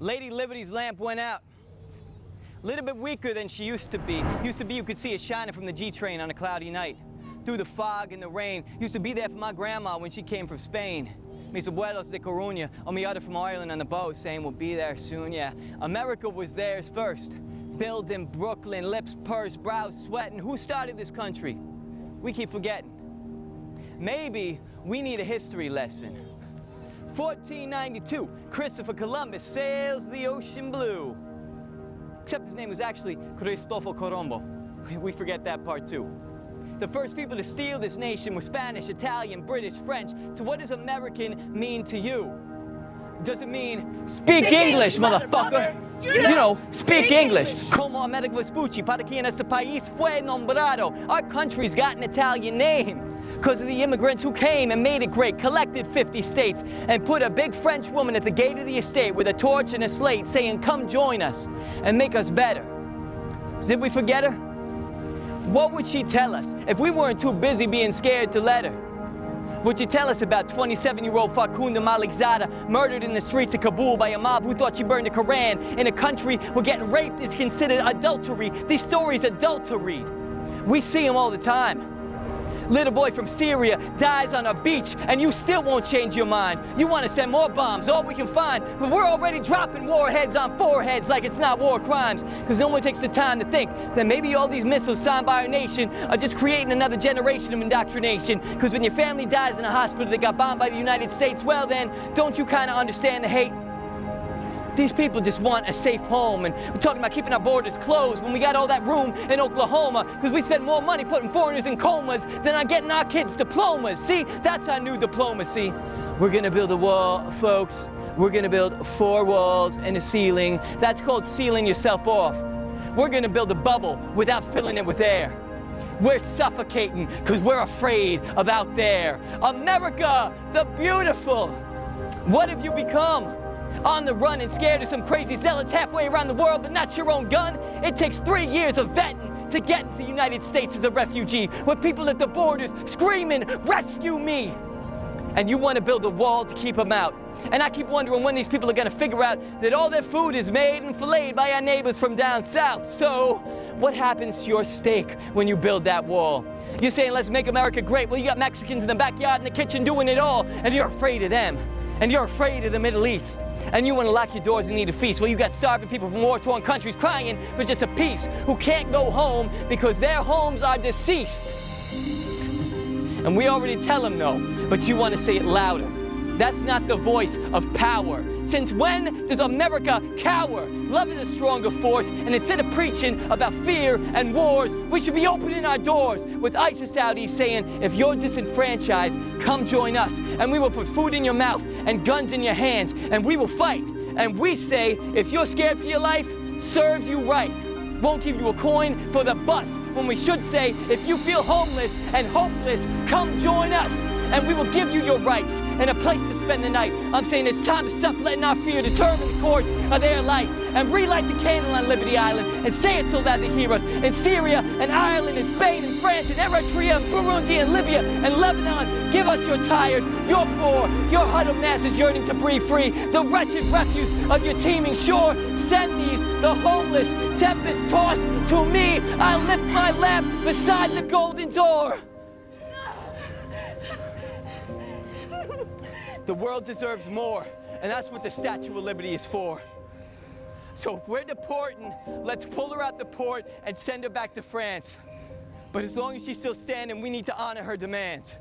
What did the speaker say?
Lady Liberty's lamp went out. A little bit weaker than she used to be. You could see it shining from the G train on a cloudy night. Through the fog and the rain. Used to be there for my grandma when she came from Spain. Mis abuelos de Coruña, or me other from Ireland on the boat saying we'll be there soon, yeah. America was theirs first. Building Brooklyn, lips pursed, brows sweating. Who started this country? We keep forgetting. Maybe we need a history lesson. 1492, Christopher Columbus sails the ocean blue. Except his name was actually Cristoforo Colombo. We forget that part too. The first people to steal this nation were Spanish, Italian, British, French. So what does American mean to you? Does it mean speak English, motherfucker? You know, speak English. Como America Vespucci, para quien este país fue nombrado. Our country's got an Italian name because of the immigrants who came and made it great, collected 50 states, and put a big French woman at the gate of the estate with a torch and a slate saying, come join us and make us better. Did we forget her? What would she tell us if we weren't too busy being scared to let her? Would you tell us about 27-year-old Farkunda Malikzada murdered in the streets of Kabul by a mob who thought she burned the Koran in a country where getting raped is considered adultery? These stories adult to read. We see them all the time. Little boy from Syria dies on a beach and you still won't change your mind. You want to send more bombs, all we can find, but we're already dropping warheads on foreheads like it's not war crimes, because no one takes the time to think that maybe all these missiles signed by our nation are just creating another generation of indoctrination, because when your family dies in a hospital that got bombed by the United States, well then, don't you kind of understand the hate? These people just want a safe home, and we're talking about keeping our borders closed when we got all that room in Oklahoma because we spend more money putting foreigners in comas than on getting our kids diplomas. See, that's our new diplomacy. We're gonna build a wall, folks. We're gonna build 4 walls and a ceiling. That's called sealing yourself off. We're gonna build a bubble without filling it with air. We're suffocating because we're afraid of out there. America, the beautiful. What have you become? On the run and scared of some crazy zealots halfway around the world, but not your own gun? It takes 3 years of vetting to get into the United States as a refugee, with people at the borders screaming, rescue me! And you want to build a wall to keep them out. And I keep wondering when these people are going to figure out that all their food is made and filleted by our neighbors from down south. So, what happens to your steak when you build that wall? You're saying, let's make America great. Well, you got Mexicans in the backyard in the kitchen doing it all, and you're afraid of them. And you're afraid of the Middle East. And you want to lock your doors and eat a feast. Well, you got starving people from war-torn countries crying for just a piece, who can't go home because their homes are deceased. And we already tell them no, but you want to say it louder. That's not the voice of power. Since when does America cower? Love is a stronger force, and instead of preaching about fear and wars, we should be opening our doors with ISIS Saudis saying, if you're disenfranchised, come join us, and we will put food in your mouth and guns in your hands, and we will fight. And we say, if you're scared for your life, serves you right. Won't give you a coin for the bus, when we should say, if you feel homeless and hopeless, come join us, and we will give you your rights and a place to spend the night. I'm saying it's time to stop letting our fear determine the course of their life, and relight the candle on Liberty Island and say it so loud they hear us. In Syria and Ireland and Spain and France and Eritrea and Burundi and Libya and Lebanon, give us your tired, your poor, your huddled masses yearning to breathe free, the wretched refuse of your teeming shore. Send these, the homeless, tempest-tossed, to me. I lift my lamp beside the golden door. The world deserves more, and that's what the Statue of Liberty is for. So if we're deporting, let's pull her out the port and send her back to France. But as long as she's still standing, we need to honor her demands.